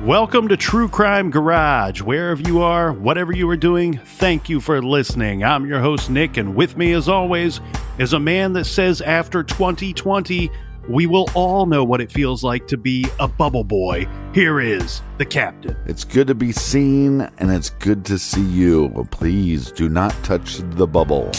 Welcome to True Crime Garage. Wherever you are, whatever you are doing, thank you for listening. I'm your host, Nick, and with me, as always, is a man that says after 2020, we will all know what it feels like to be a bubble boy. Here is the captain. It's good to be seen, and it's good to see you. Well, please do not touch the bubble.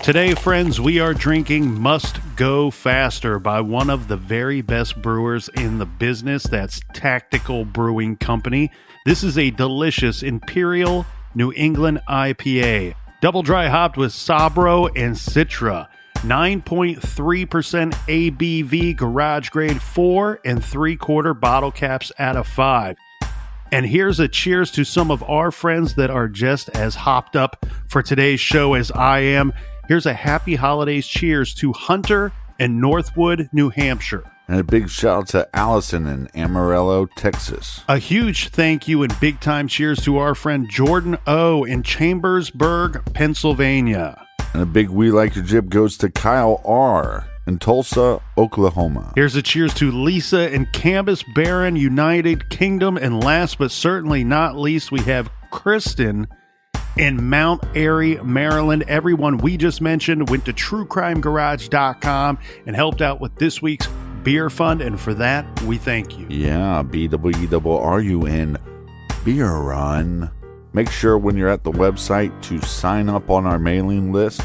Today, friends, we are drinking Must Go Faster by one of the very best brewers in the business. That's Tactical Brewing Company. This is a delicious Imperial New England IPA. Double dry hopped with Sabro and Citra. 9.3% ABV, garage grade 4 3/4 bottle caps out of 5. And here's a cheers to some of our friends that are just as hopped up for today's show as I am. Here's a happy holidays cheers to Hunter and Northwood, New Hampshire. And a big shout out to Allison in Amarillo, Texas. A huge thank you and big time cheers to our friend Jordan O. in Chambersburg, Pennsylvania. And a big We Like Your Jib goes to Kyle R. in Tulsa, Oklahoma. Here's a cheers to Lisa in Cambus Barron, United Kingdom. And last but certainly not least, we have Kristen in Mount Airy, Maryland. Everyone we just mentioned went to truecrimegarage.com and helped out with this week's beer fund, and for that, we thank you. Yeah, BWRUN Beer Run. Make sure when you're at the website to sign up on our mailing list.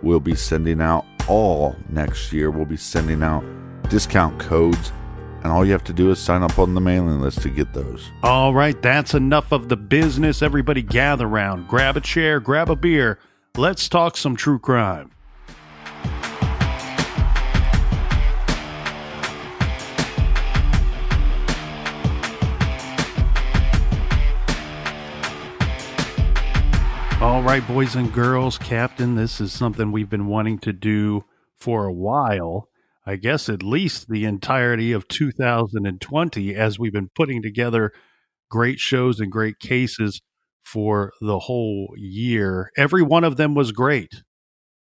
We'll be sending out all next year. We'll be sending out discount codes, and all you have to do is sign up on the mailing list to get those. All right, that's enough of the business. Everybody gather around, grab a chair, grab a beer. Let's talk some true crime. All right, boys and girls, Captain, this is something we've been wanting to do for a while. I guess at least the entirety of 2020, as we've been putting together great shows and great cases for the whole year. Every one of them was great.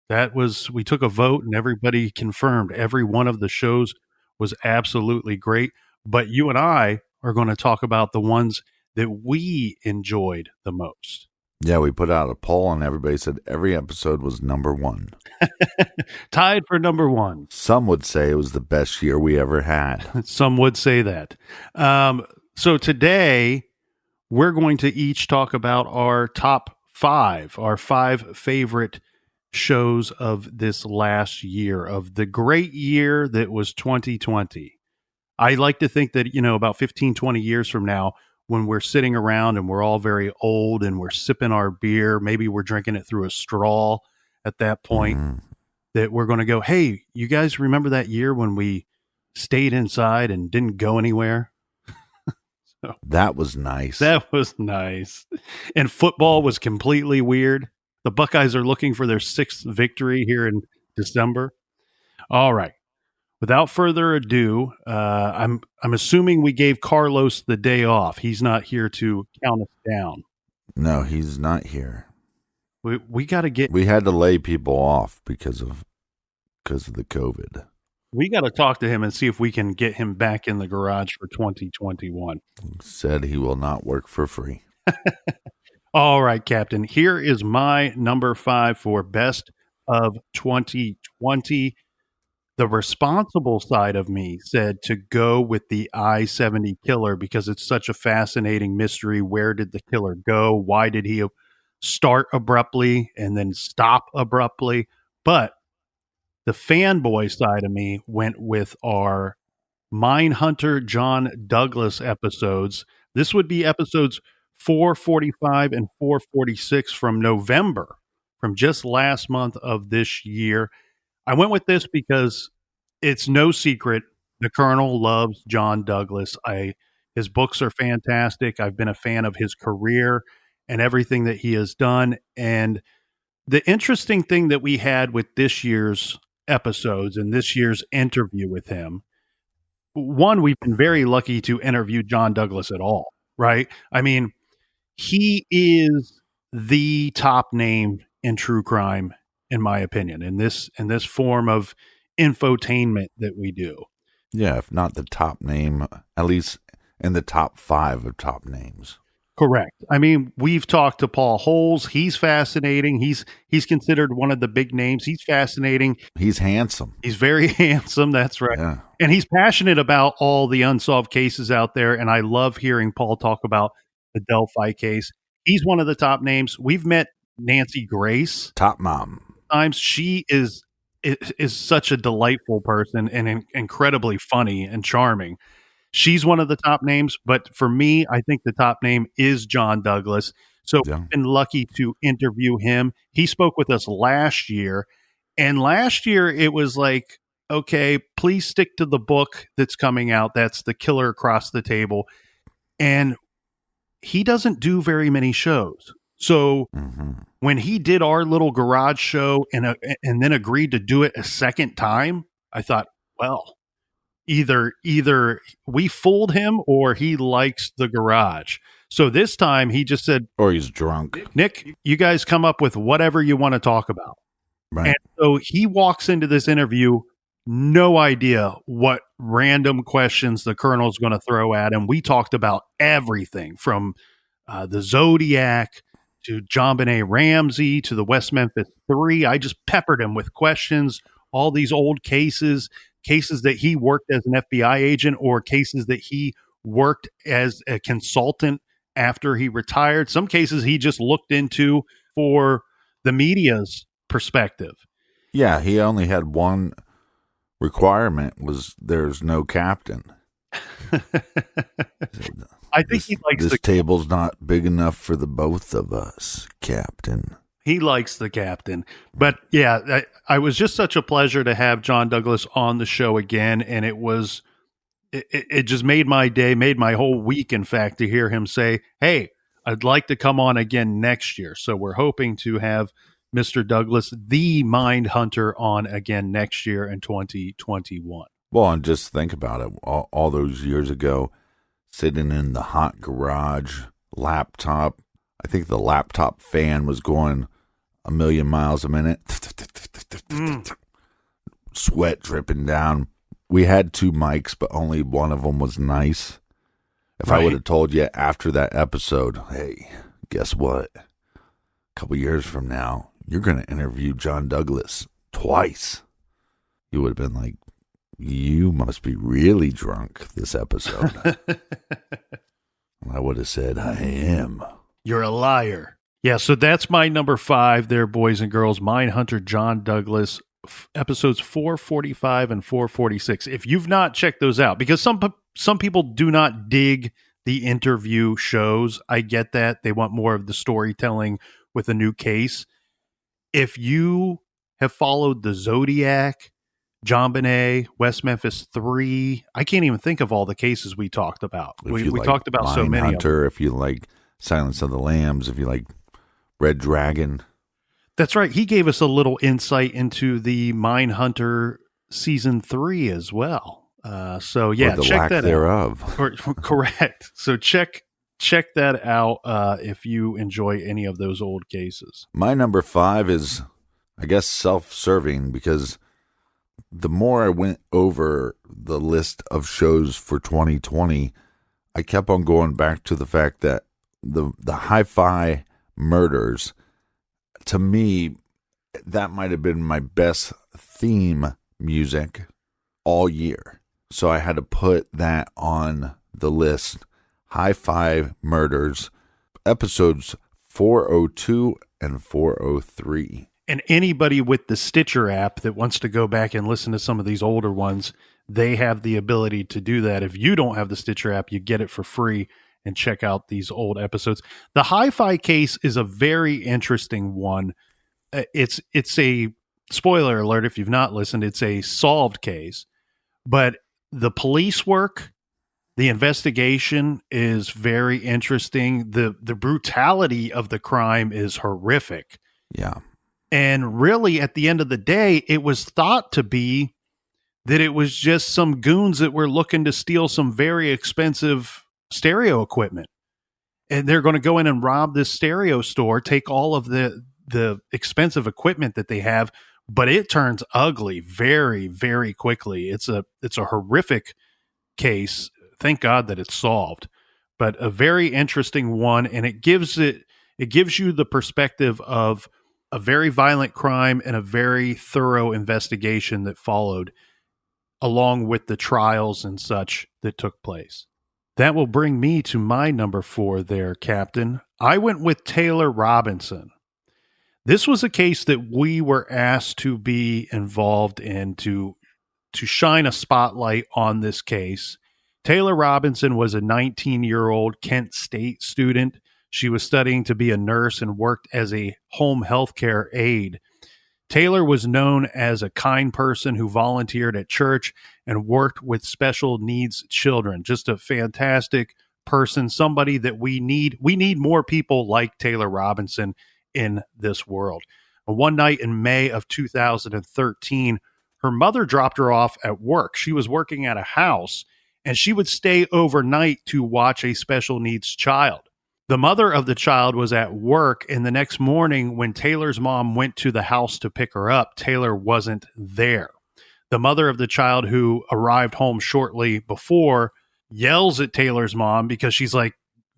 We took a vote and everybody confirmed every one of the shows was absolutely great. But you and I are going to talk about the ones that we enjoyed the most. Yeah, we put out a poll and everybody said every episode was number one. Tied for number one. Some would say it was the best year we ever had. Some would say that. So today, we're going to each talk about our top five, our 5 favorite shows of this last year, of the great year that was 2020. I like to think that, about 15, 20 years from now, when we're sitting around and we're all very old and we're sipping our beer, maybe we're drinking it through a straw at that point, that we're going to go, hey, you guys remember that year when we stayed inside and didn't go anywhere? So, that was nice. That was nice. And football was completely weird. The Buckeyes are looking for their 6th victory here in December. All right. Without further ado, I'm assuming we gave Carlos the day off. He's not here to count us down. No, he's not here. We got to get. We had to lay people off because of the COVID. We got to talk to him and see if we can get him back in the garage for 2021. He said he will not work for free. All right, Captain. Here is my number 5 for best of 2020. The responsible side of me said to go with the I-70 killer because it's such a fascinating mystery. Where did the killer go? Why did he start abruptly and then stop abruptly? But the fanboy side of me went with our Mindhunter John Douglas episodes. This would be episodes 445 and 446 from November, from just last month of this year. I went with this because it's no secret the Colonel loves John Douglas. His books are fantastic. I've been a fan of his career and everything that he has done. And the interesting thing that we had with this year's episodes and this year's interview with him, one, we've been very lucky to interview John Douglas at all, right? I mean, he is the top name in true crime, in my opinion, in this form of infotainment that we do. Yeah, if not the top name, at least in the top 5 of top names. Correct. I mean, we've talked to Paul Holes. He's fascinating. He's considered one of the big names. He's fascinating. He's handsome. He's very handsome. That's right. Yeah. And he's passionate about all the unsolved cases out there. And I love hearing Paul talk about the Delphi case. He's one of the top names. We've met Nancy Grace. Top mom. Times she is such a delightful person and incredibly funny and charming. She's one of the top names, but for me, I think the top name is John Douglas. So Yeah. I've been lucky to interview him. He spoke with us last year, and last year it was like, okay, please stick to the book that's coming out. That's The Killer Across the Table. And he doesn't do very many shows. So when he did our little garage show and then agreed to do it a second time, I thought, well, either we fooled him or he likes the garage. So this time he just said, Or he's drunk. Nick, you guys come up with whatever you want to talk about. Right. And so he walks into this interview, no idea what random questions the colonel's going to throw at him. We talked about everything from the Zodiac to JonBenet Ramsey to the West Memphis 3. I just peppered him with questions, all these old cases that he worked as an FBI agent or cases that he worked as a consultant after he retired. Some cases he just looked into for the media's perspective. Yeah, he only had one requirement, was there's no captain. I think he likes this table's not big enough for the both of us, Captain. He likes the captain. But yeah, I was just such a pleasure to have John Douglas on the show again. And it just made my day, made my whole week, in fact, to hear him say, hey, I'd like to come on again next year. So we're hoping to have Mr. Douglas, the Mind Hunter, on again next year in 2021. Well, and just think about it. All those years ago, sitting in the hot garage, laptop. I think the laptop fan was going a million miles a minute. Sweat dripping down. We had 2 mics, but only one of them was nice. If I would have told you after that episode, hey, guess what? A couple years from now, you're going to interview John Douglas twice. You would have been like, you must be really drunk this episode. And I would have said, I am. You're a liar. Yeah, so that's my number 5 there, boys and girls. Mind Hunter John Douglas, episodes 445 and 446. If you've not checked those out, because some people do not dig the interview shows. I get that. They want more of the storytelling with a new case. If you have followed the Zodiac, JonBenet, West Memphis 3, I can't even think of all the cases we talked about. We like talked about so many Hunter, of them. If you like Silence of the Lambs, if you like Red Dragon. That's right. He gave us a little insight into the Mind Hunter season 3 as well. So yeah, check that thereof. out. Correct. So check that out if you enjoy any of those old cases. My number 5 is, I guess, self-serving, because the more I went over the list of shows for 2020, I kept on going back to the fact that the hi-fi murders, to me, that might have been my best theme music all year. So I had to put that on the list. Hi-fi murders, episodes 402 and 403. And anybody with the Stitcher app that wants to go back and listen to some of these older ones, they have the ability to do that. If you don't have the Stitcher app, you get it for free and check out these old episodes. The hi-fi case is a very interesting one. It's a spoiler alert if you've not listened. It's a solved case, but the police work, the investigation is very interesting. The brutality of the crime is horrific. Yeah. And really, at the end of the day, it was thought to be that it was just some goons that were looking to steal some very expensive stereo equipment. And they're going to go in and rob this stereo store, take all of the expensive equipment that they have, but it turns ugly very, very quickly. It's a horrific case. Thank God that it's solved, but a very interesting one, and it gives you the perspective of a very violent crime and a very thorough investigation that followed, along with the trials and such that took place. That will bring me to my number 4 there, Captain. I went with Taylor Robinson. This was a case that we were asked to be involved in to shine a spotlight on this case. Taylor Robinson was a 19-year-old Kent State student. She was studying to be a nurse and worked as a home healthcare aide. Taylor was known as a kind person who volunteered at church and worked with special needs children. Just a fantastic person, somebody that we need. We need more people like Taylor Robinson in this world. One night in May of 2013, her mother dropped her off at work. She was working at a house, and she would stay overnight to watch a special needs child. The mother of the child was at work, and the next morning, when Taylor's mom went to the house to pick her up, Taylor wasn't there. The mother of the child, who arrived home shortly before, yells at Taylor's mom because she's like,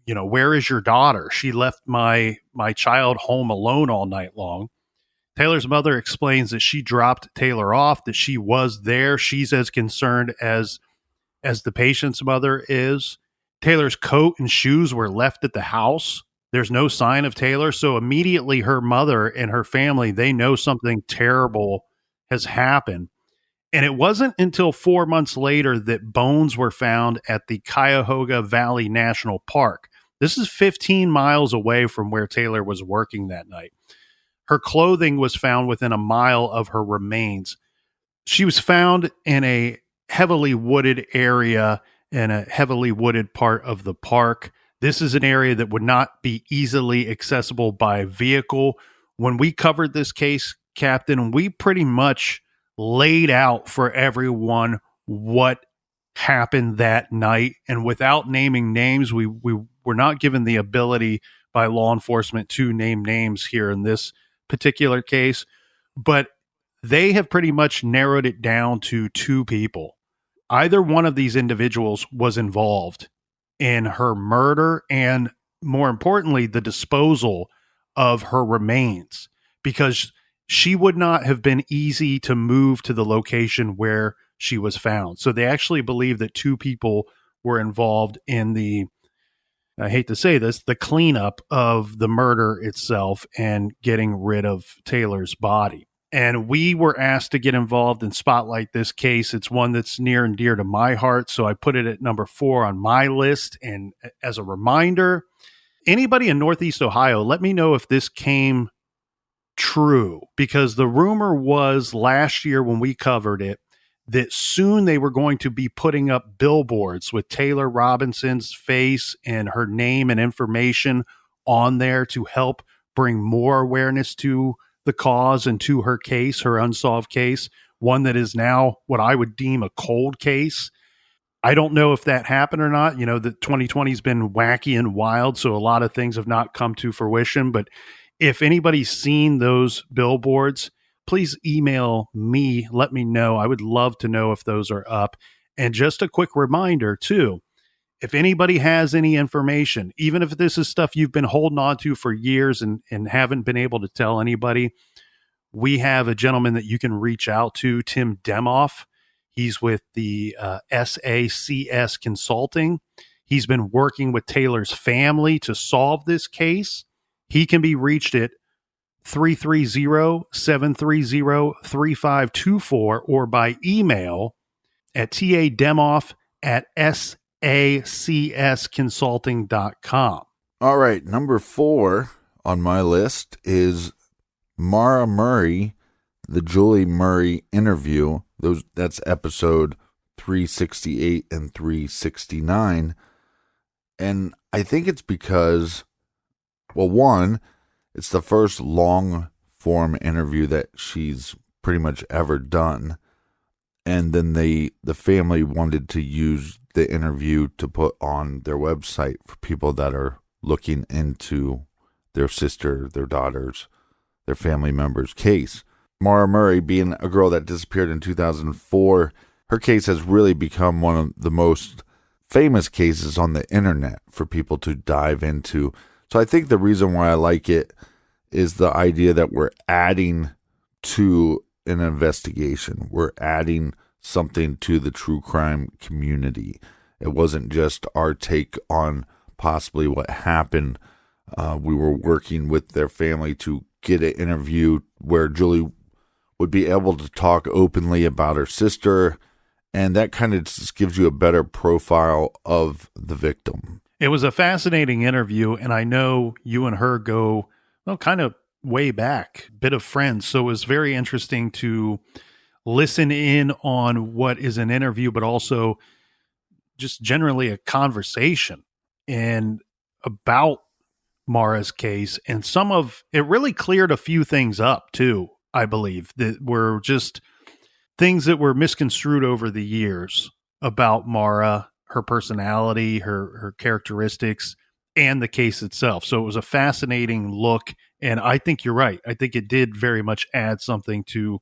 where is your daughter? She left my child home alone all night long. Taylor's mother explains that she dropped Taylor off, that she was there. She's as concerned as the patient's mother is. Taylor's coat and shoes were left at the house. There's no sign of Taylor. So immediately her mother and her family, they know something terrible has happened. And it wasn't until 4 months later that bones were found at the Cuyahoga Valley National Park. This is 15 miles away from where Taylor was working that night. Her clothing was found within a mile of her remains. She was found in a heavily wooded area in a heavily wooded part of the park. This is an area that would not be easily accessible by vehicle. When we covered this case, Captain, we pretty much laid out for everyone what happened that night. And without naming names, we were not given the ability by law enforcement to name names here in this particular case, but they have pretty much narrowed it down to 2 people. Either one of these individuals was involved in her murder and, more importantly, the disposal of her remains, because she would not have been easy to move to the location where she was found. So they actually believe that 2 people were involved in I hate to say this, the cleanup of the murder itself and getting rid of Taylor's body. And we were asked to get involved and spotlight this case. It's one that's near and dear to my heart, so I put it at number 4 on my list. And as a reminder, anybody in Northeast Ohio, let me know if this came true, because the rumor was last year when we covered it that soon they were going to be putting up billboards with Taylor Robinson's face and her name and information on there to help bring more awareness to the cause and to her case, her unsolved case, one that is now what I would deem a cold case. I don't know if that happened or not. The 2020 has been wacky and wild, so a lot of things have not come to fruition. But if anybody's seen those billboards, please email me. Let me know. I would love to know if those are up. And just a quick reminder, too, if anybody has any information, even if this is stuff you've been holding on to for years and haven't been able to tell anybody, we have a gentleman that you can reach out to, Tim Demoff. He's with the SACS Consulting. He's been working with Taylor's family to solve this case. He can be reached at 330-730-3524 or by email at tademoff@sacsconsulting.com. All right, number 4 on my list is Mara Murray, the Julie Murray interview. That's episode 368 and 369. And I think it's because, well, one, it's the first long form interview that she's pretty much ever done. And then the family wanted to use the interview to put on their website for people that are looking into their sister, their daughters, their family members' case. Mara Murray, being a girl that disappeared in 2004, her case has really become one of the most famous cases on the internet for people to dive into. So I think the reason why I like it is the idea that we're adding to an investigation. We're adding something to the true crime community. It wasn't just our take on possibly what happened. We were working with their family to get an interview where Julie would be able to talk openly about her sister, and that kind of just gives you a better profile of the victim. It was a fascinating interview, and I know you and her go, well, kind of way back, bit of friends. So it was very interesting to listen in on what is an interview, but also just generally a conversation and about Mara's case. And some of it really cleared a few things up too, I believe, that were just things that were misconstrued over the years about Mara, her personality, her characteristics, and the case itself. So it was a fascinating look. And I think you're right. I think it did very much add something to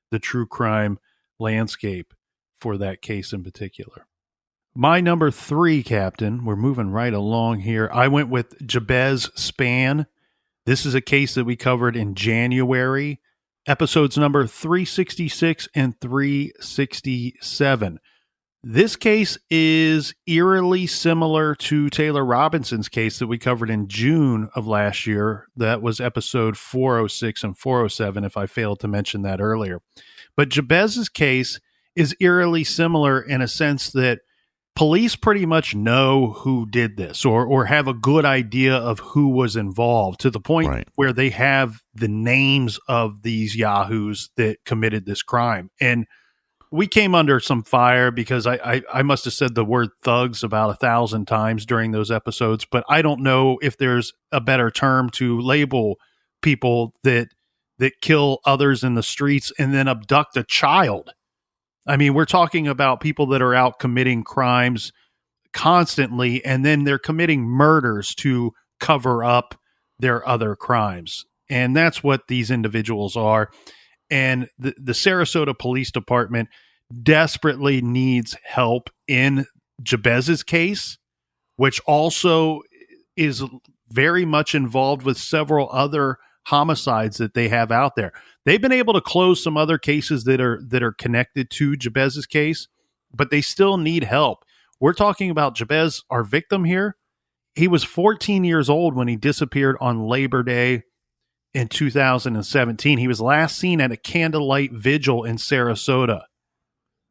the true crime landscape for that case in particular. My number 3, Captain, we're moving right along here. I went with Jabez Spann. This is a case that we covered in January, episodes number 366 and 367. This case is eerily similar to Taylor Robinson's case that we covered in June of last year. That was episode 406 and 407, if I failed to mention that earlier. But Jabez's case is eerily similar in a sense that police pretty much know who did this or have a good idea of who was involved, to the point Right. where they have the names of these yahoos that committed this crime. And we came under some fire because I must have said the word thugs about 1,000 times during those episodes, but I don't know if there's a better term to label people that kill others in the streets and then abduct a child. I mean, we're talking about people that are out committing crimes constantly, and then they're committing murders to cover up their other crimes. And that's what these individuals are. And the Sarasota Police Department desperately needs help in Jabez's case, which also is very much involved with several other homicides that they have out there. They've been able to close some other cases that are connected to Jabez's case, but they still need help. We're talking about Jabez, our victim here. He was 14 years old when he disappeared on Labor Day in 2017. He was last seen at a candlelight vigil in Sarasota,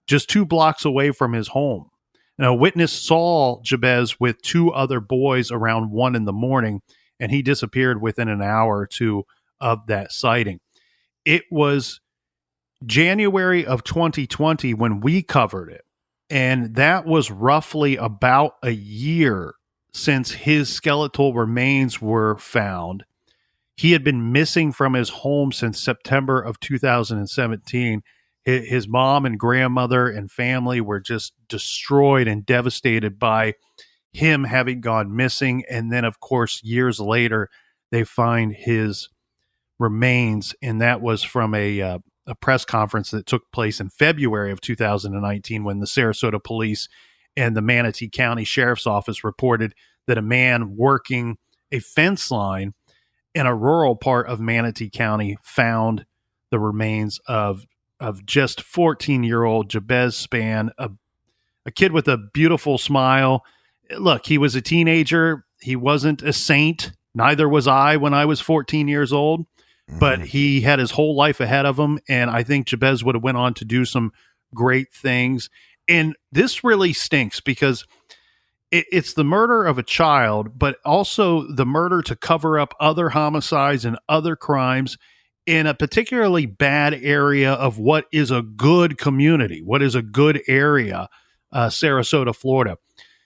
just 2 blocks away from his home. And a witness saw Jabez with 2 other boys around 1 a.m, and he disappeared within an hour or two of that sighting. It was January of 2020 when we covered it, and that was roughly about a year since his skeletal remains were found. He had been missing from his home since September of 2017. His mom and grandmother and family were just destroyed and devastated by him having gone missing. And then, of course, years later, they find his remains, and that was from a press conference that took place in February of 2019 when the Sarasota Police and the Manatee County Sheriff's Office reported that a man working a fence line in a rural part of Manatee County found the remains of just 14-year-old Jabez Spann, a kid with a beautiful smile. Look, he was a teenager. He wasn't a saint. Neither was I when I was 14 years old, but he had his whole life ahead of him. And I think Jabez would have went on to do some great things. And this really stinks because it's the murder of a child, but also the murder to cover up other homicides and other crimes in a particularly bad area of what is a good community, what is a good area, Sarasota, Florida.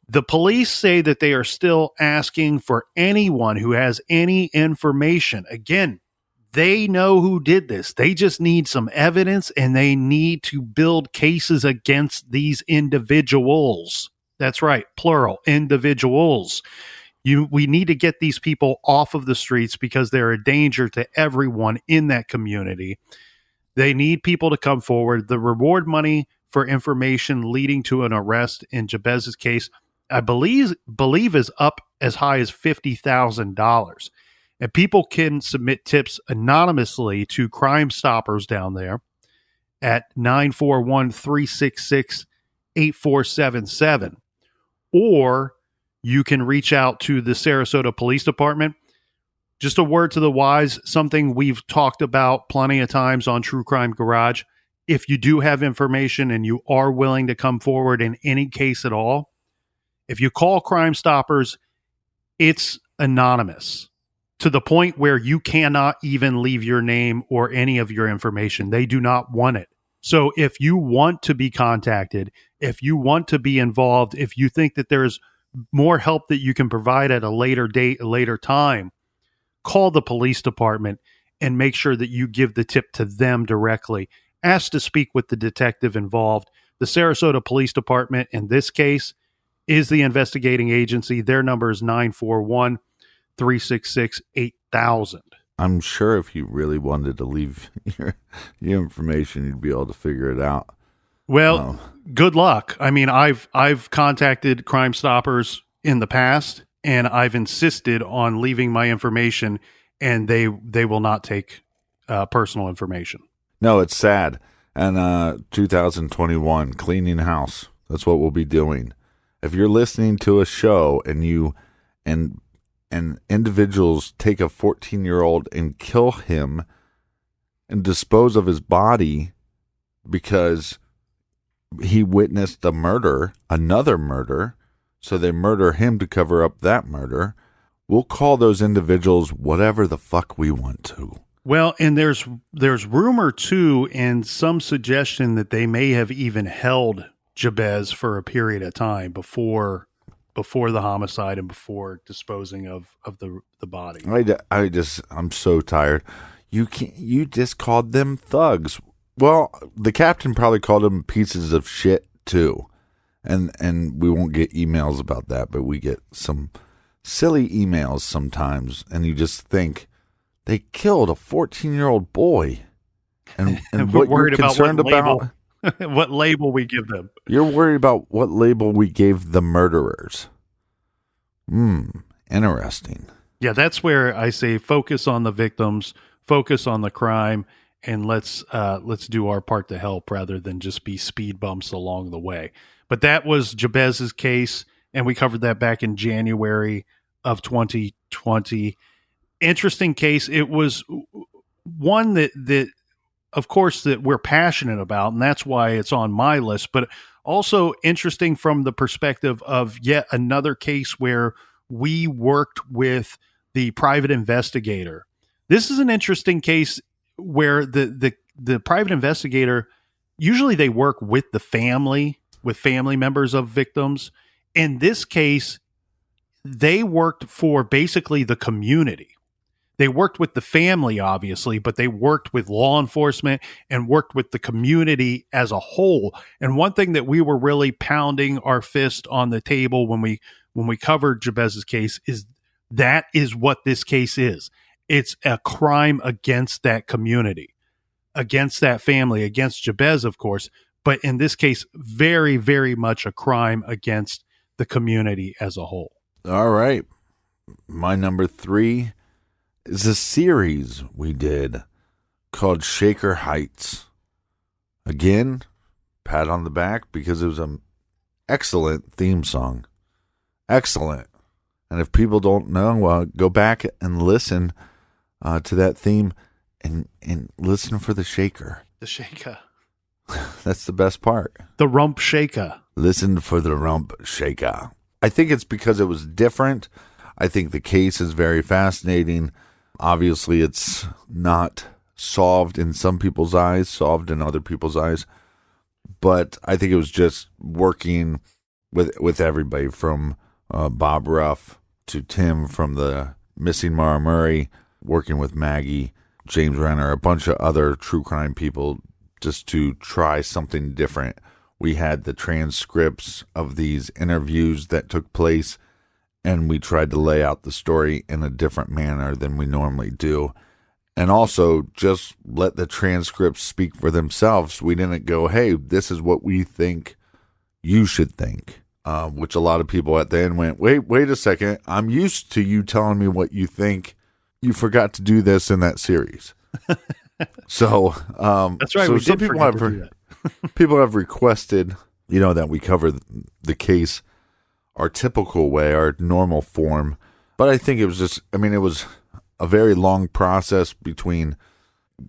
The police say that they are still asking for anyone who has any information. Again, they know who did this. They just need some evidence, and they need to build cases against these individuals. That's right, plural, individuals. We need to get these people off of the streets because they're a danger to everyone in that community. They need people to come forward. The reward money for information leading to an arrest in Jabez's case, I believe is up as high as $50,000. And people can submit tips anonymously to Crime Stoppers down there at 941-366-8477. Or you can reach out to the Sarasota Police Department. Just a word to the wise, something we've talked about plenty of times on True Crime Garage. If you do have information and you are willing to come forward in any case at all, if you call Crime Stoppers, it's anonymous to the point where you cannot even leave your name or any of your information. They do not want it. So if you want to be contacted, if you want to be involved, if you think that there's more help that you can provide at a later date, a later time, call the police department and make sure that you give the tip to them directly. Ask to speak with the detective involved. The Sarasota Police Department, in this case, is the investigating agency. Their number is 941-366-8000. I'm sure if you really wanted to leave your information, you'd be able to figure it out. Well, good luck. I mean, I've contacted Crime Stoppers in the past, and I've insisted on leaving my information, and they will not take personal information. No, it's sad. And 2021, cleaning house. That's what we'll be doing. If you're listening to a show and you and individuals take a 14-year-old and kill him and dispose of his body because he witnessed a murder, another murder, so they murder him to cover up that murder, we'll call those individuals whatever the fuck we want to. Well, and there's rumor too, and some suggestion that they may have even held Jabez for a period of time before the homicide and before disposing of the body. I'm so tired. You just called them thugs. Well, the captain probably called them pieces of shit too. And we won't get emails about that, but we get some silly emails sometimes, and you just think they killed a 14-year-old boy. And what you're concerned about what label we give them. You're worried about what label we gave the murderers. Interesting. Yeah, that's where I say focus on the victims, focus on the crime, and let's do our part to help rather than just be speed bumps along the way. But that was Jabez's case, and we covered that back in January of 2020. Interesting case. It was one that of course, that we're passionate about, and that's why it's on my list, but also interesting from the perspective of yet another case where we worked with the private investigator. This is an interesting case where the private investigator, usually they work with the family, with family members of victims. In this case, they worked for basically the community. They worked with the family, obviously, but they worked with law enforcement and worked with the community as a whole. And one thing that we were really pounding our fist on the table when we covered Jabez's case is that is what this case is. It's a crime against that community, against that family, against Jabez, of course. But in this case, very, very much a crime against the community as a whole. All right. My number 3 is a series we did called Shaker Heights. Again, pat on the back because it was an excellent theme song. Excellent. And if people don't know, go back and listen to that theme and listen for the shaker. The shaker. That's the best part. The rump shaker. Listen for the rump shaker. I think it's because it was different. I think the case is very fascinating. Obviously, it's not solved in some people's eyes, solved in other people's eyes. But I think it was just working with everybody from Bob Ruff to Tim from the Missing Mara Murray, working with Maggie, James Renner, a bunch of other true crime people just to try something different. We had the transcripts of these interviews that took place, and we tried to lay out the story in a different manner than we normally do. And also, just let the transcripts speak for themselves. We didn't go, hey, this is what we think you should think. Which a lot of people at the end went, wait a second. I'm used to you telling me what you think. You forgot to do this in that series. So, That's right. so We some did people forget have to do that. people have requested, that we cover the case our typical way, our normal form. But I think it was it was a very long process between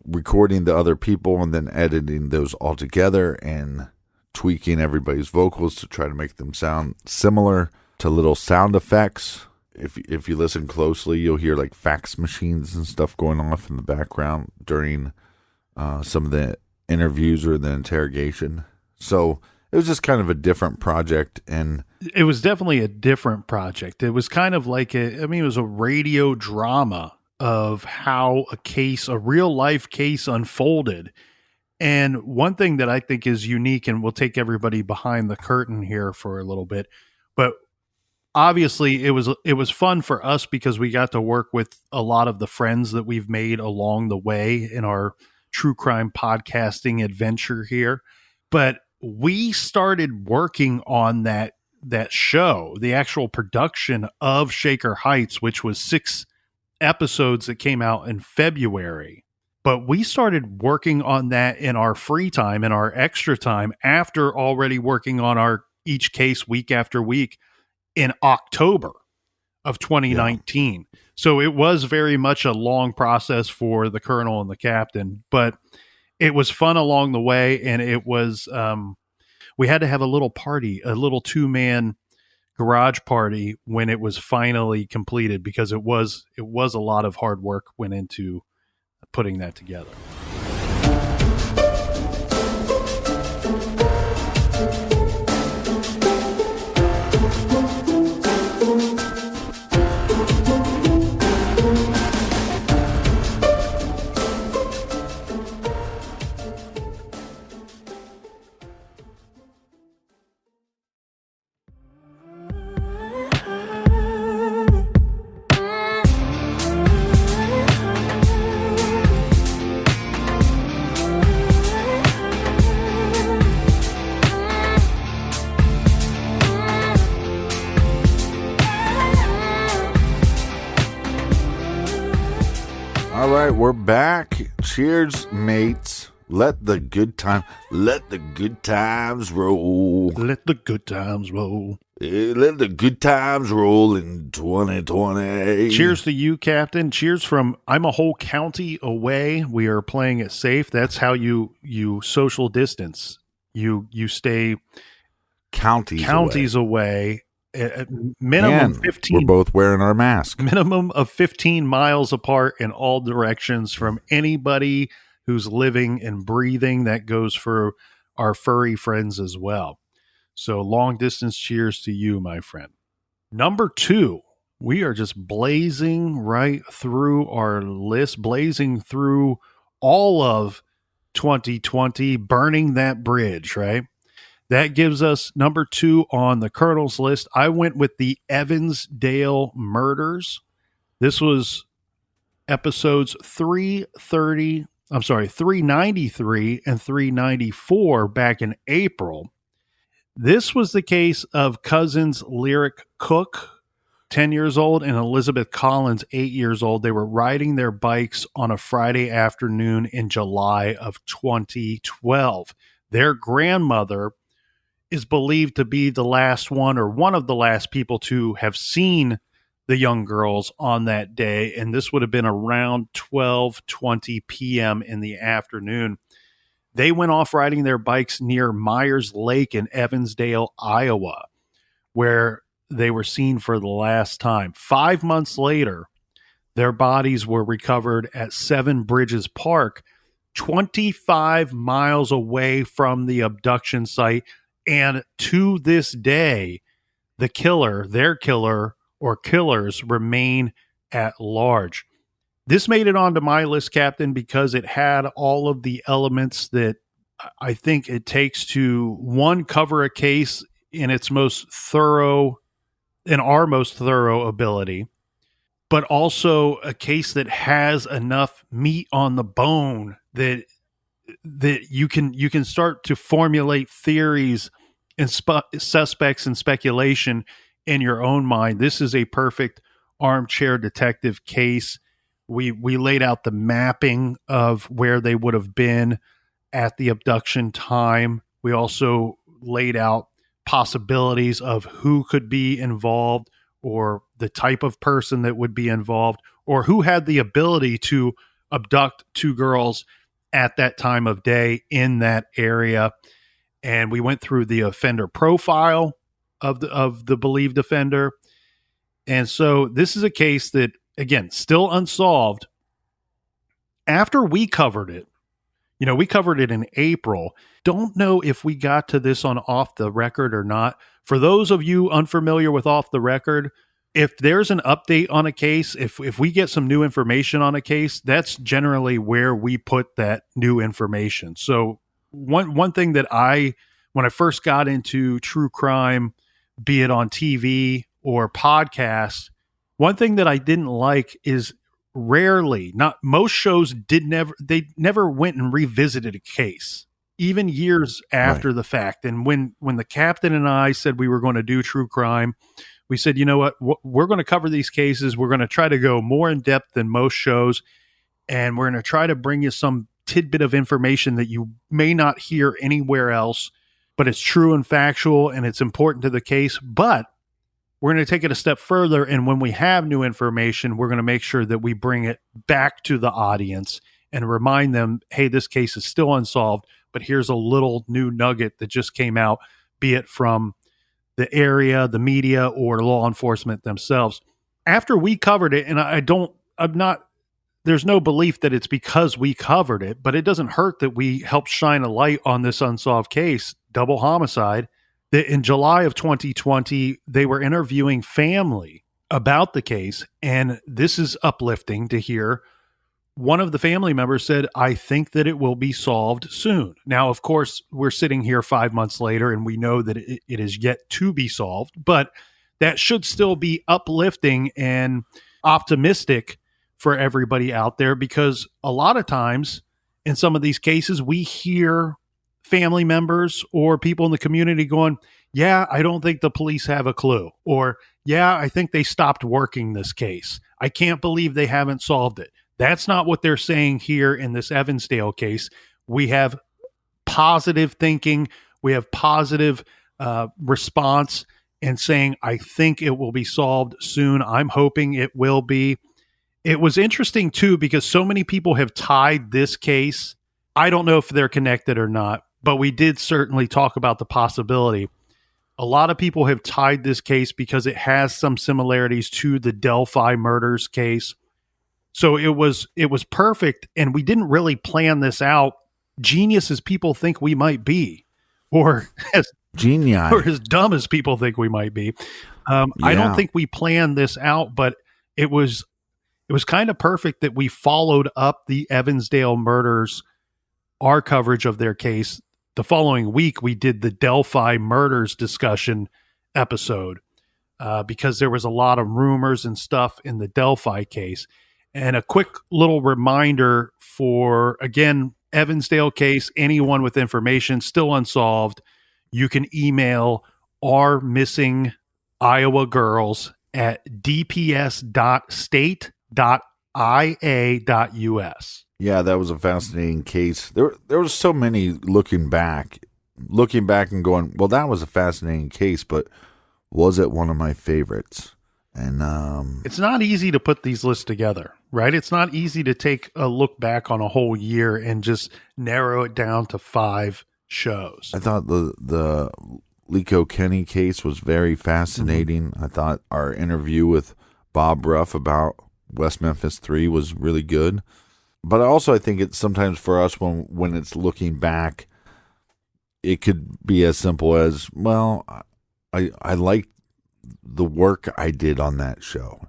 recording the other people and then editing those all together and tweaking everybody's vocals to try to make them sound similar, to little sound effects. If you listen closely, you'll hear like fax machines and stuff going off in the background during some of the interviews or the interrogation. So it was just kind of a different project. And It was definitely a different project. It was kind of like it was a radio drama of how a real life case unfolded. And one thing that I think is unique, and we'll take everybody behind the curtain here for a little bit, but obviously it was fun for us because we got to work with a lot of the friends that we've made along the way in our true crime podcasting adventure here. But we started working on that show, the actual production of Shaker Heights, which was 6 episodes that came out in February. But we started working on that in our free time, in our extra time, after already working on our each case week after week in October of yeah, 2019. So it was very much a long process for the colonel and the captain, but it was fun along the way. And it was, we had to have a little party, a little 2-man garage party when it was finally completed, because it was a lot of hard work went into putting that together. all right, we're back. Cheers, mates. Let the good times roll. Let the good times roll. Let the good times roll in 2020. Cheers to you, Captain. Cheers from I'm a whole county away. We are playing it safe. That's how you social distance. You stay counties away. Minimum and 15. we're both wearing our mask. Minimum of 15 miles apart in all directions from anybody who's living and breathing. That goes for our furry friends as well. So long distance cheers to you, my friend. Number 2, we are just blazing right through our list, blazing through all of 2020, burning that bridge, right? That gives us number 2 on the Colonel's list. I went with the Evansdale murders. This was episodes 393 and 394 back in April. This was the case of cousins Lyric Cook, 10 years old, and Elizabeth Collins, 8 years old. They were riding their bikes on a Friday afternoon in July of 2012. Their grandmother is believed to be the last one, or one of the last people to have seen the young girls on that day, and this would have been around 12:20 p.m. in the afternoon. They went off riding their bikes near Myers Lake in Evansdale, Iowa, where they were seen for the last time. 5 months later, their bodies were recovered at Seven Bridges Park, 25 miles away from the abduction site. And to this day, the killer, their killer or killers, remain at large. This made it onto my list, Captain, because it had all of the elements that I think it takes to, one, cover a case in its most thorough, in our most thorough ability, but also a case that has enough meat on the bone that you can start to formulate theories and suspects and speculation in your own mind. This is a perfect armchair detective case. We laid out the mapping of where they would have been at the abduction time. We also laid out possibilities of who could be involved, or the type of person that would be involved, or who had the ability to abduct two girls at that time of day in that area. And we went through the offender profile of the believed offender. And so this is a case that, again, still unsolved. After we covered it, we covered it in April. Don't know if we got to this on Off the Record or not. For those of you unfamiliar with Off the Record, if there's an update on a case, if we get some new information on a case, that's generally where we put that new information. So one thing that when I first got into true crime, be it on TV or podcast, one thing that I didn't like is not most shows they never went and revisited a case, even years after Right. the fact. And when the captain and I said we were going to do true crime, we said, you know what, we're going to cover these cases. We're going to try to go more in depth than most shows, and we're going to try to bring you some tidbit of information that you may not hear anywhere else, but it's true and factual and it's important to the case. But we're going to take it a step further, and when we have new information, we're going to make sure that we bring it back to the audience and remind them, hey, this case is still unsolved, but here's a little new nugget that just came out, be it from the area, the media, or law enforcement themselves. After we covered it, and there's no belief that it's because we covered it, but it doesn't hurt that we helped shine a light on this unsolved case, double homicide. That in July of 2020, they were interviewing family about the case, and this is uplifting to hear. One of the family members said, I think that it will be solved soon. Now, of course, we're sitting here 5 months later, and we know that it is yet to be solved, but that should still be uplifting and optimistic for everybody out there, because a lot of times in some of these cases, we hear family members or people in the community going, yeah, I don't think the police have a clue. Or, yeah, I think they stopped working this case. I can't believe they haven't solved it. That's not what they're saying here in this Evansdale case. We have positive thinking. We have positive response and saying, I think it will be solved soon. I'm hoping it will be. It was interesting, too, because so many people have tied this case. I don't know if they're connected or not, but we did certainly talk about the possibility. A lot of people have tied this case because it has some similarities to the Delphi murders case. So it was perfect, and we didn't really plan this out, genius as people think we might be, or as Genii. or as dumb as people think we might be. I don't Yeah. think we planned this out, but it was kind of perfect that we followed up the Evansdale murders, our coverage of their case. The following week, we did the Delphi murders discussion episode because there was a lot of rumors and stuff in the Delphi case. And a quick little reminder for, again, Evansdale case, anyone with information still unsolved, you can email our missing Iowa girls at dps.state.ia.us. Yeah, that was a fascinating case. There was so many looking back and going, well, that was a fascinating case, but was it one of my favorites? And It's not easy to put these lists together, right? It's not easy to take a look back on a whole year and just narrow it down to 5 shows. I thought the Lico Kenny case was very fascinating. I thought our interview with Bob Ruff about West Memphis 3 was really good. But I think it's sometimes for us when it's looking back, it could be as simple as, well, I liked the work I did on that show.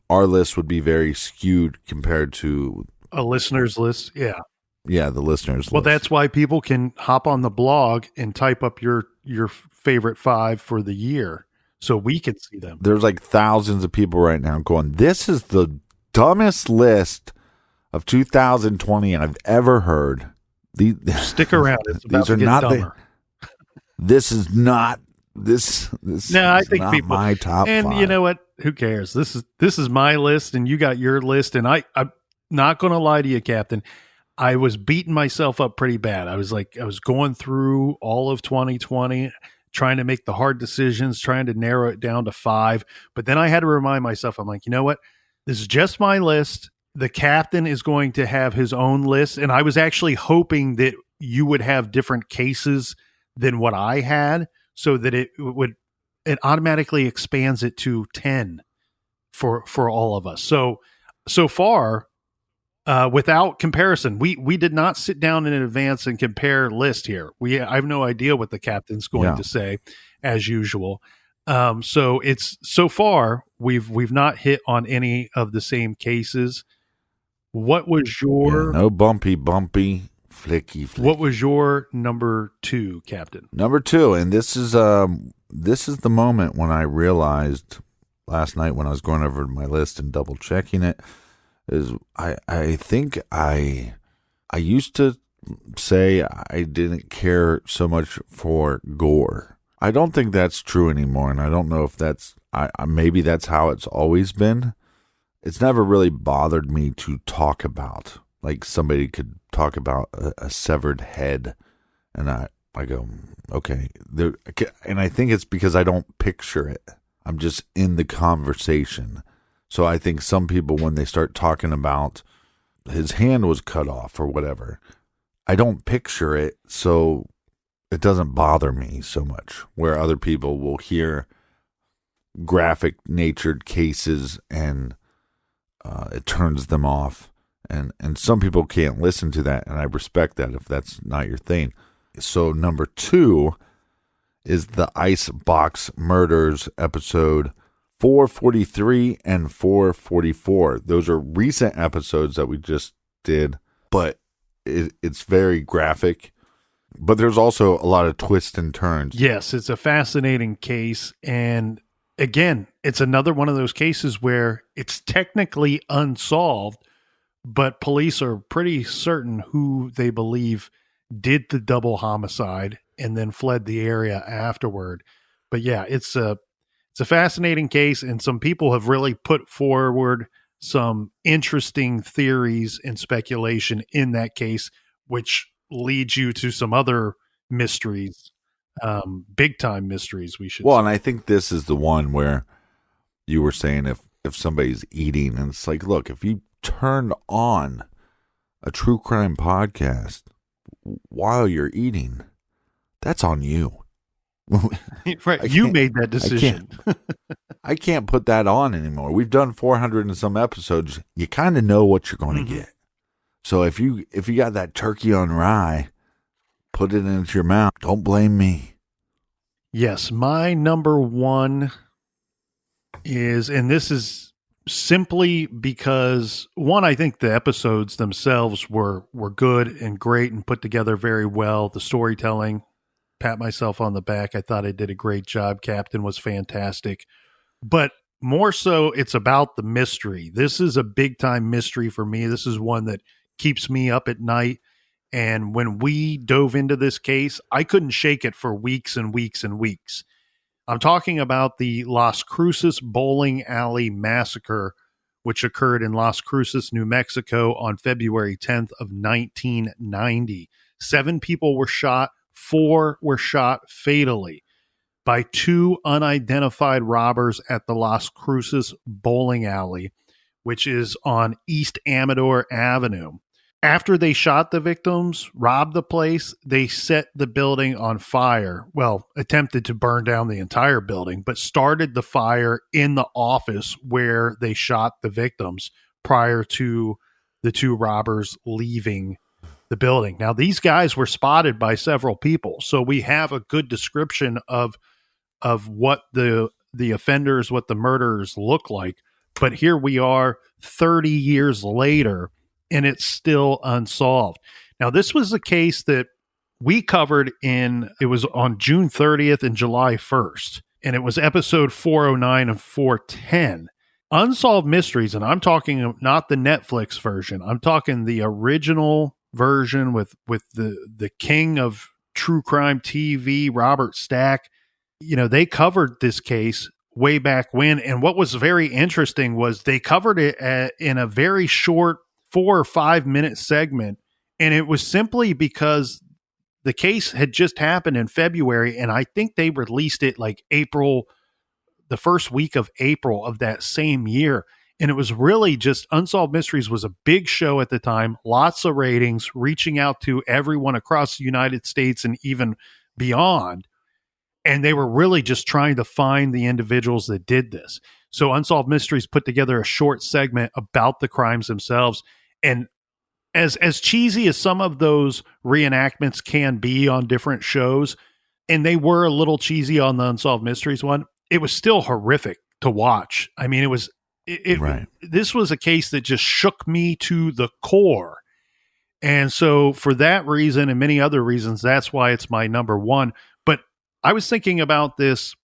Our list would be very skewed compared to A listener's list, yeah. the listeners' Well, list. that's why people can hop on the blog and type up your favorite 5 for the year. so we can see them. There's like thousands of people right now going, this is the dumbest list of 2020 I've ever heard. Stick around. It's about These to are get not dumber. this is not this No, I is think not people, my top and 5. you know what? Who cares? This is my list, and you got your list, and I'm not going to lie to you, Captain. I was beating myself up pretty bad. I was going through all of 2020, trying to make the hard decisions, trying to narrow it down to 5. But then I had to remind myself, I'm like, you know what? This is just my list. The captain is going to have his own list. And I was actually hoping that you would have different cases than what I had, so that it automatically expands it to 10 for all of us. So far, without comparison, we did not sit down in advance and compare list here. I have no idea what the captain's going to say, as usual. So it's so far we've not hit on any of the same cases. What was your no bumpy, flicky? What was your number 2, Captain? Number 2, and this is the moment when I realized last night when I was going over my list and double checking it, is I think I used to say I didn't care so much for gore. I don't think that's true anymore, and I don't know if that's maybe that's how it's always been. It's never really bothered me to talk about, like somebody could talk about a severed head, and I go, okay. And I think it's because I don't picture it. I'm just in the conversation. So I think some people, when they start talking about his hand was cut off or whatever, I don't picture it, so it doesn't bother me so much. Where other people will hear graphic natured cases and it turns them off. And some people can't listen to that, and I respect that if that's not your thing. So number 2 is the Ice Box Murders episode 443 and 444. Those are recent episodes that we just did, but it's very graphic. But there's also a lot of twists and turns. Yes, it's a fascinating case. And again, it's another one of those cases where it's technically unsolved, but police are pretty certain who they believe did the double homicide and then fled the area afterward. But yeah, it's a fascinating case, and some people have really put forward some interesting theories and speculation in that case, which leads you to some other mysteries, big time mysteries, we should say. And I think this is the one where you were saying if somebody's eating, and it's like, look, if you turn on a true crime podcast while you're eating, that's on you. Right, you made that decision. I can't put that on anymore. We've done 400 and some episodes. You kind of know what you're going to get. So if you got that turkey on rye, put it into your mouth. Don't blame me. Yes, my number 1 is, and this is simply because, one, I think the episodes themselves were good and great and put together very well. The storytelling, pat myself on the back. I thought I did a great job. Captain was fantastic. But more so, it's about the mystery. This is a big time mystery for me. This is one that keeps me up at night. And when we dove into this case, I couldn't shake it for weeks and weeks and weeks. I'm talking about the Las Cruces Bowling Alley Massacre, which occurred in Las Cruces, New Mexico on February 10th of 1990. 7 people were shot. 4 were shot fatally by 2 unidentified robbers at the Las Cruces Bowling Alley, which is on East Amador Avenue. After they shot the victims, robbed the place, they set the building on fire. Well, attempted to burn down the entire building, but started the fire in the office where they shot the victims prior to the 2 robbers leaving the building. Now, these guys were spotted by several people, so we have a good description of what the offenders, what the murderers look like. But here we are 30 years later, and it's still unsolved. Now, this was a case that we covered it was on June 30th and July 1st. and it was episode 409 and 410. Unsolved Mysteries, and I'm talking not the Netflix version. I'm talking the original version with the king of true crime TV, Robert Stack. They covered this case way back when, and what was very interesting was they covered it in a very short 4 or 5 minute segment, and it was simply because the case had just happened in February, and I think they released it like April, the first week of April of that same year. And it was really just Unsolved Mysteries was a big show at the time, lots of ratings, reaching out to everyone across the United States and even beyond. And they were really just trying to find the individuals that did this. So Unsolved Mysteries put together a short segment about the crimes themselves. And as cheesy as some of those reenactments can be on different shows, and they were a little cheesy on the Unsolved Mysteries one, it was still horrific to watch. I mean, Right. This was a case that just shook me to the core. And so for that reason and many other reasons, that's why it's my number one. But I was thinking about this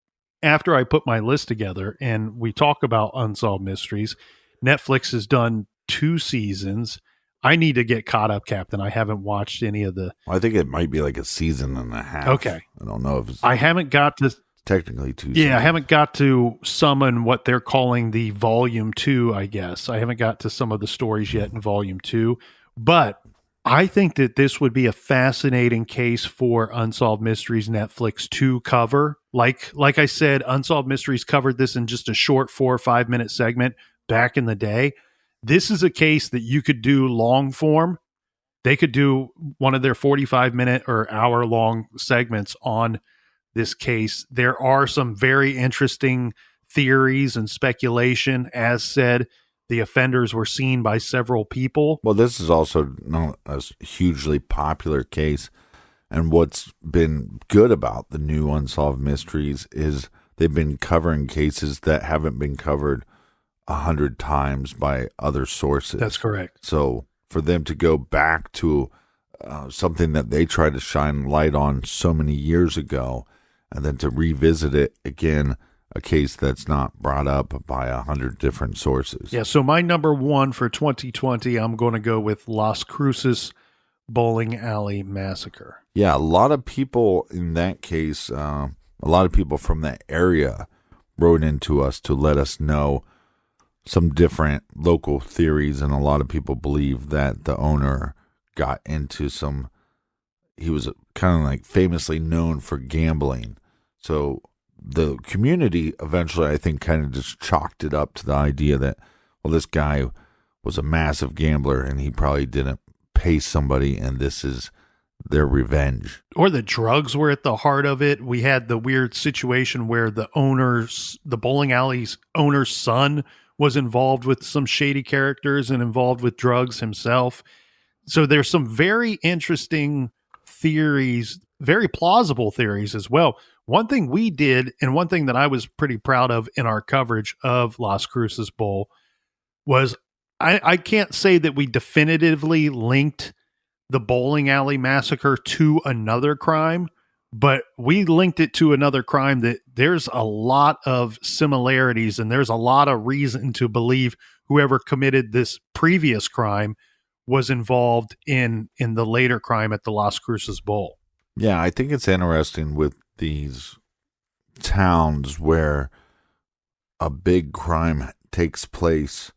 after I put my list together, and we talk about Unsolved Mysteries. Netflix has done 2 seasons. I need to get caught up, Captain. I haven't watched any of the... I think it might be like a season and a half. Okay. I don't know if it's I haven't got to... technically 2 Yeah, seasons. I haven't got to summon what they're calling the volume 2, I guess. I haven't got to some of the stories yet in volume 2, but I think that this would be a fascinating case for Unsolved Mysteries Netflix to cover. Like I said, Unsolved Mysteries covered this in just a short 4 or 5 minute segment back in the day. This is a case that you could do long form. They could do one of their 45-minute or hour-long segments on this case. There are some very interesting theories and speculation. As said, the offenders were seen by several people. Well, this is also not a hugely popular case. And what's been good about the new Unsolved Mysteries is they've been covering cases that haven't been covered 100 times by other sources. That's correct. So for them to go back to something that they tried to shine light on so many years ago, and then to revisit it again, a case that's not brought up by 100 different sources. Yeah, so my number one for 2020, I'm going to go with Las Cruces Bowling Alley Massacre. Yeah, a lot of people in that case, a lot of people from that area wrote into us to let us know some different local theories, and a lot of people believe that the owner got into he was kind of like famously known for gambling. So the community eventually, I think, kind of just chalked it up to the idea that, well, this guy was a massive gambler and he probably didn't pay somebody, and this is their revenge. Or the drugs were at the heart of it. We had the weird situation where the bowling alley's owner's son was involved with some shady characters and involved with drugs himself. So there's some very interesting theories, very plausible theories as well. One thing we did, and one thing that I was pretty proud of in our coverage of Las Cruces Bowl, was I can't say that we definitively linked the bowling alley massacre to another crime, but we linked it to another crime that there's a lot of similarities, and there's a lot of reason to believe whoever committed this previous crime was involved in the later crime at the Las Cruces Bowl. Yeah, I think it's interesting with these towns where a big crime takes place,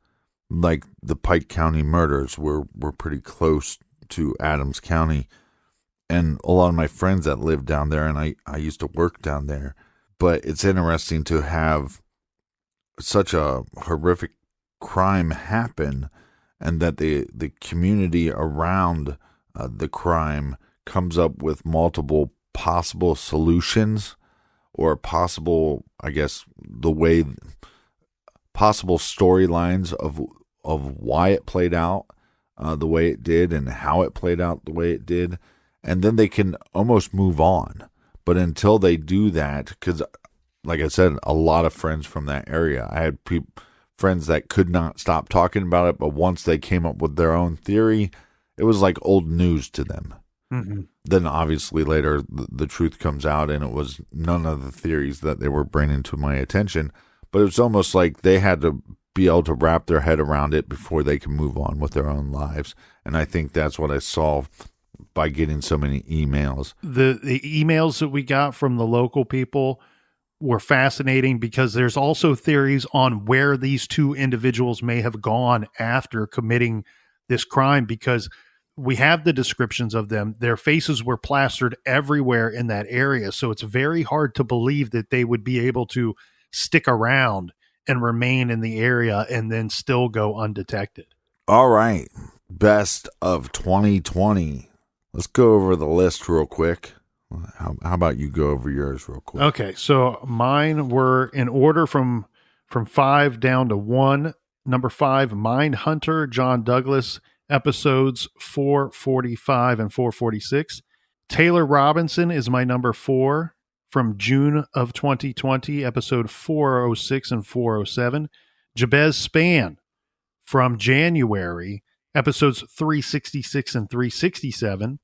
like the Pike County murders. We're pretty close to Adams County, and a lot of my friends that live down there, and I used to work down there. But it's interesting to have such a horrific crime happen, and that the community around the crime comes up with multiple possible solutions, or possible, I guess, possible storylines of why it played out the way it did and how it played out the way it did. And then they can almost move on. But until they do that, because like I said, a lot of friends from that area, I had friends that could not stop talking about it, but once they came up with their own theory, it was like old news to them. Mhm. Then obviously later the truth comes out, and it was none of the theories that they were bringing to my attention. But it's almost like they had to be able to wrap their head around it before they can move on with their own lives. And I think that's what I saw by getting so many emails. The emails that we got from the local people were fascinating because there's also theories on where these two individuals may have gone after committing this crime, because we have the descriptions of them. Their faces were plastered everywhere in that area. So it's very hard to believe that they would be able to stick around and remain in the area and then still go undetected. All right. Best of 2020. Let's go over the list real quick. How about you go over yours real quick? Okay, so mine were in order from 5 down to 1. Number 5, Mind Hunter, John Douglas, episodes 445 and 446. Taylor Robinson is my number 4 from June of 2020, episode 406 and 407. Jabez Span from January, episodes 366 and 367.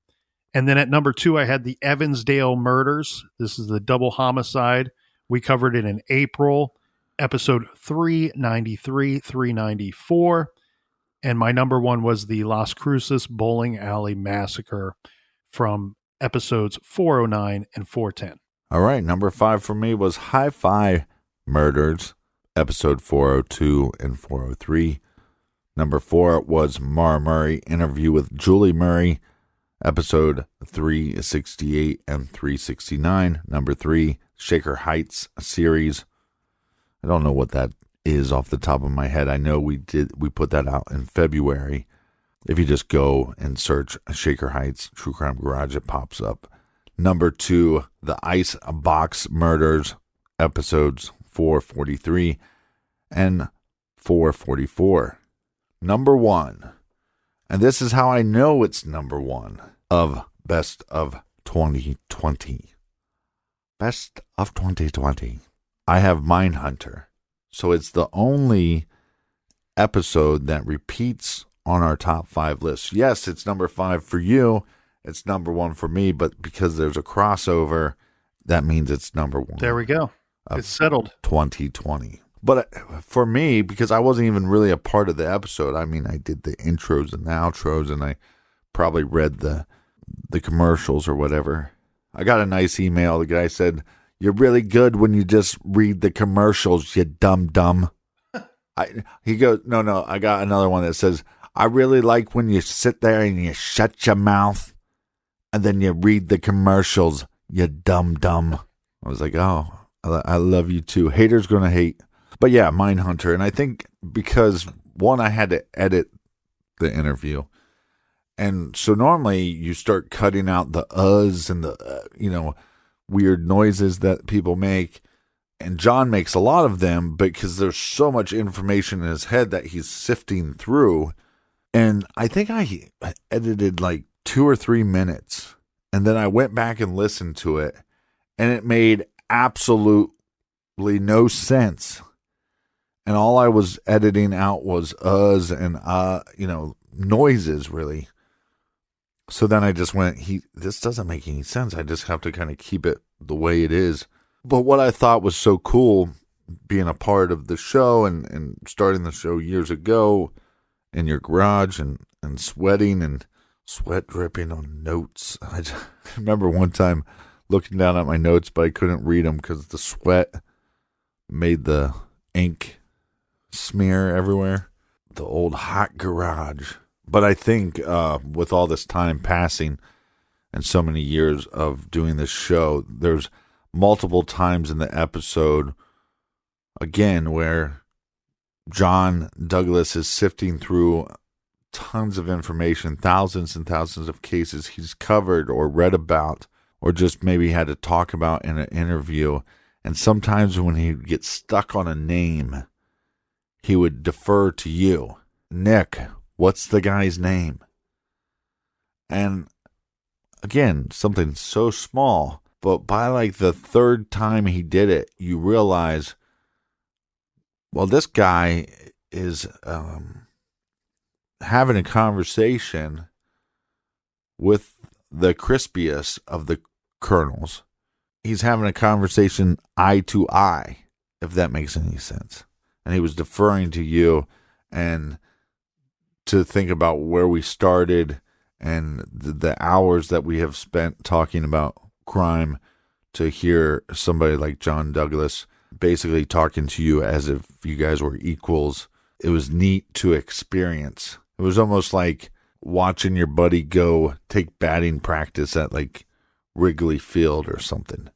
And then at number 2, I had the Evansdale murders. This is the double homicide. We covered it in April, episode 393, 394. And my number 1 was the Las Cruces Bowling Alley massacre from episodes 409 and 410. All right. Number 5 for me was Hi-Fi Murders, episode 402 and 403. Number 4 was Mara Murray, Interview with Julie Murray, episode 368 and 369. Number 3, Shaker Heights series. I don't know what that is off the top of my head. I know we put that out in February. If you just go and search Shaker Heights True Crime Garage, it pops up. Number 2, The Ice Box Murders, episodes 443 and 444. Number 1. And this is how I know it's number 1 of Best of 2020. Best of 2020. I have Mindhunter. So it's the only episode that repeats on our top 5 list. Yes, it's number 5 for you. It's number 1 for me. But because there's a crossover, that means it's number 1. There we go. It's settled. 2020. But for me, because I wasn't even really a part of the episode, I mean, I did the intros and the outros, and I probably read the commercials or whatever. I got a nice email. The guy said, "You're really good when you just read the commercials, you dumb." He goes, no. I got another one that says, "I really like when you sit there and you shut your mouth and then you read the commercials, you dumb." I was like, oh, I love you too. Haters gonna hate. But yeah, Mindhunter. And I think because, one, I had to edit the interview. And so normally you start cutting out the uhs and the, weird noises that people make. And John makes a lot of them because there's so much information in his head that he's sifting through. And I think I edited like 2 or 3 minutes. And then I went back and listened to it. And it made absolutely no sense. And all I was editing out was uhs and noises, really. So then I just went, this doesn't make any sense. I just have to kind of keep it the way it is. But what I thought was so cool, being a part of the show and starting the show years ago in your garage and sweating and sweat dripping on notes. I remember one time looking down at my notes, but I couldn't read them because the sweat made the ink smear everywhere. The old hot garage. But I think with all this time passing and so many years of doing this show, there's multiple times in the episode, again, where John Douglas is sifting through tons of information, thousands and thousands of cases he's covered or read about or just maybe had to talk about in an interview. And sometimes when he gets stuck on a name, he would defer to you. Nick, what's the guy's name? And again, something so small, but by like the 3rd time he did it, you realize, well, this guy is having a conversation with the crispiest of the kernels. He's having a conversation eye to eye, if that makes any sense. And he was deferring to you and to think about where we started and the hours that we have spent talking about crime, to hear somebody like John Douglas basically talking to you as if you guys were equals. It was neat to experience. It was almost like watching your buddy go take batting practice at like Wrigley Field or something,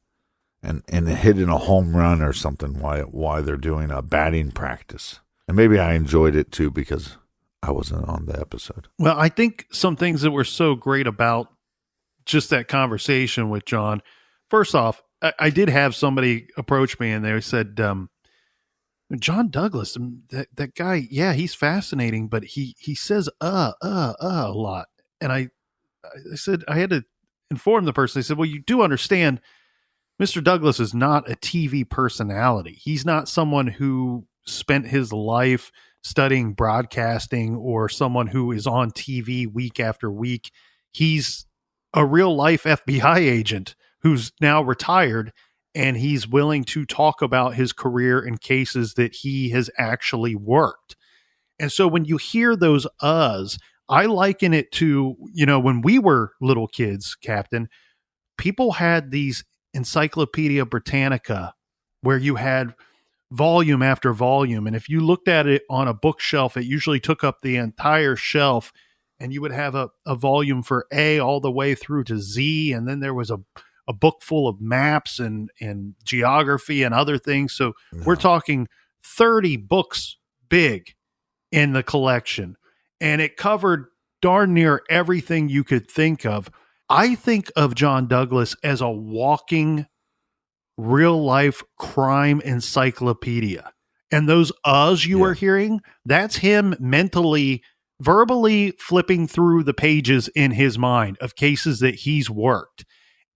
and hitting a home run or something while they're doing a batting practice. And maybe I enjoyed it too because I wasn't on the episode. Well, I think some things that were so great about just that conversation with John. First off, I did have somebody approach me and they said, John Douglas, that guy, yeah, he's fascinating, but he says a lot. And I said, I had to inform the person. They said, well, you do understand Mr. Douglas is not a TV personality. He's not someone who spent his life studying broadcasting or someone who is on TV week after week. He's a real life FBI agent who's now retired, and he's willing to talk about his career and cases that he has actually worked. And so when you hear those uhs, I liken it to, when we were little kids, Captain, people had these Encyclopedia Britannica where you had volume after volume. And if you looked at it on a bookshelf, it usually took up the entire shelf, and you would have a volume for A all the way through to Z. And then there was a book full of maps and geography and other things. So we're talking 30 books big in the collection, and it covered darn near everything you could think of. I think of John Douglas as a walking real life crime encyclopedia. And those uhs you are hearing, that's him mentally, verbally flipping through the pages in his mind of cases that he's worked.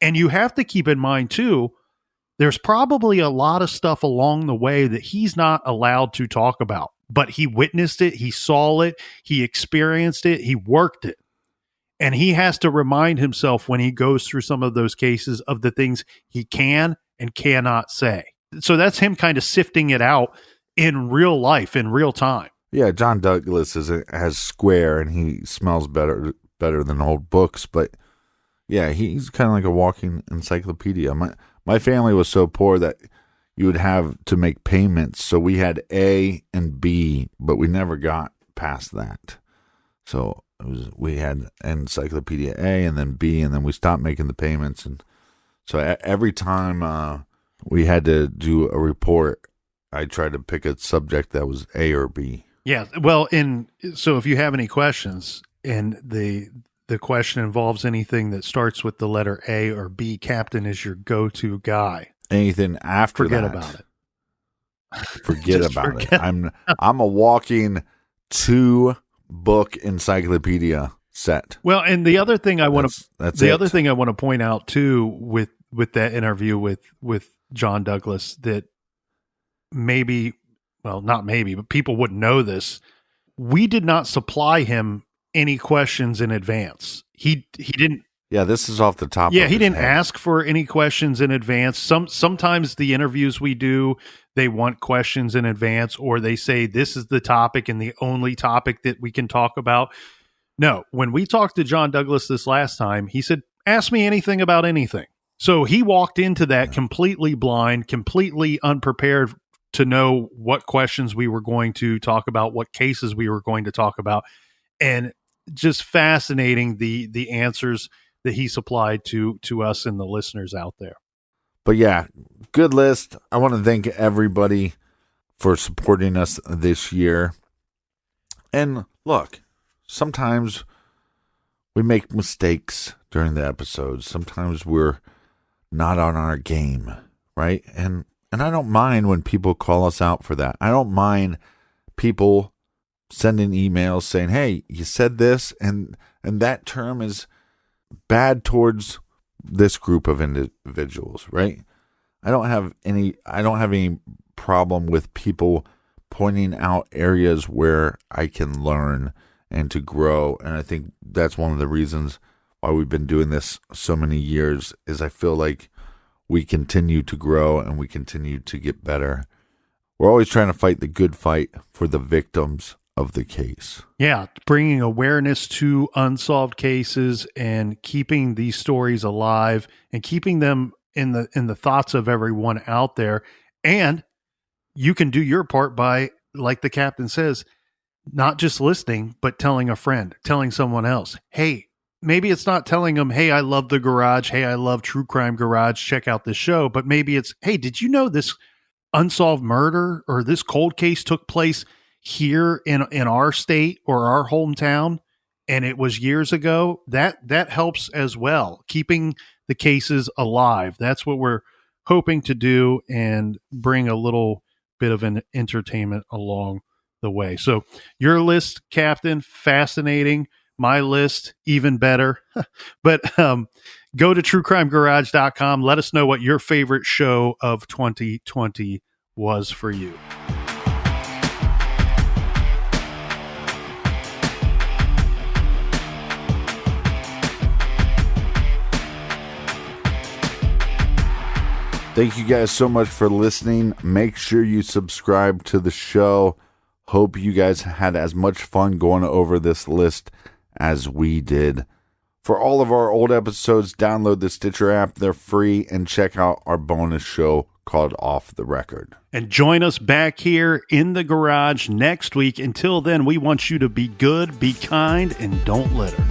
And you have to keep in mind too, there's probably a lot of stuff along the way that he's not allowed to talk about, but he witnessed it, he saw it, he experienced it, he worked it. And he has to remind himself when he goes through some of those cases of the things he can and cannot say. So that's him kind of sifting it out in real life, in real time. Yeah, John Douglas has square, and he smells better than old books. But yeah, he's kind of like a walking encyclopedia. My family was so poor that you would have to make payments. So we had A and B, but we never got past that. So we had Encyclopedia A and then B, and then we stopped making the payments. And so every time we had to do a report, I tried to pick a subject that was A or B. Yeah, well, so if you have any questions and the question involves anything that starts with the letter A or B, Captain is your go-to guy. Anything after forget that, about it. Forget about it. I'm a walking 2-book encyclopedia set. Well, and the other thing I want to other thing I want to point out too with that interview with John Douglas, that maybe, well, not maybe, but people wouldn't know this. We did not supply him any questions in advance. He didn't. Yeah, this is off the top. Yeah, of he didn't head. ask for any questions in advance. Sometimes the interviews we do, they want questions in advance, or they say this is the topic and the only topic that we can talk about. No, when we talked to John Douglas this last time, he said, "Ask me anything about anything." So he walked into that completely blind, completely unprepared to know what questions we were going to talk about, what cases we were going to talk about, and just fascinating the answers that he supplied to us and the listeners out there. But yeah, good list. I want to thank everybody for supporting us this year. And look, sometimes we make mistakes during the episodes. Sometimes we're not on our game, right? And I don't mind when people call us out for that. I don't mind people sending emails saying, "Hey, you said this, and that term is bad towards this group of individuals," right? I don't have any problem with people pointing out areas where I can learn and to grow. And I think that's one of the reasons why we've been doing this so many years, is I feel like we continue to grow and we continue to get better. We're always trying to fight the good fight for the victims of the case. Yeah, bringing awareness to unsolved cases and keeping these stories alive and keeping them in the thoughts of everyone out there. And you can do your part by, like the captain says, not just listening, but telling a friend, telling someone else. Hey, maybe it's not telling them, hey, I love the garage. Hey, I love True Crime Garage. Check out this show. But maybe it's, hey, did you know this unsolved murder or this cold case took place here in our state or our hometown, and it was years ago? That helps as well, keeping the cases alive. That's what we're hoping to do, and bring a little bit of an entertainment along the way. So your list, Captain, fascinating. My list, even better. But go to truecrimegarage.com. Let us know what your favorite show of 2020 was for you. Thank you guys so much for listening. Make sure you subscribe to the show. Hope you guys had as much fun going over this list as we did. For all of our old episodes, download the Stitcher app. They're free, and check out our bonus show called Off the Record. And join us back here in the garage next week. Until then, we want you to be good, be kind, and don't litter.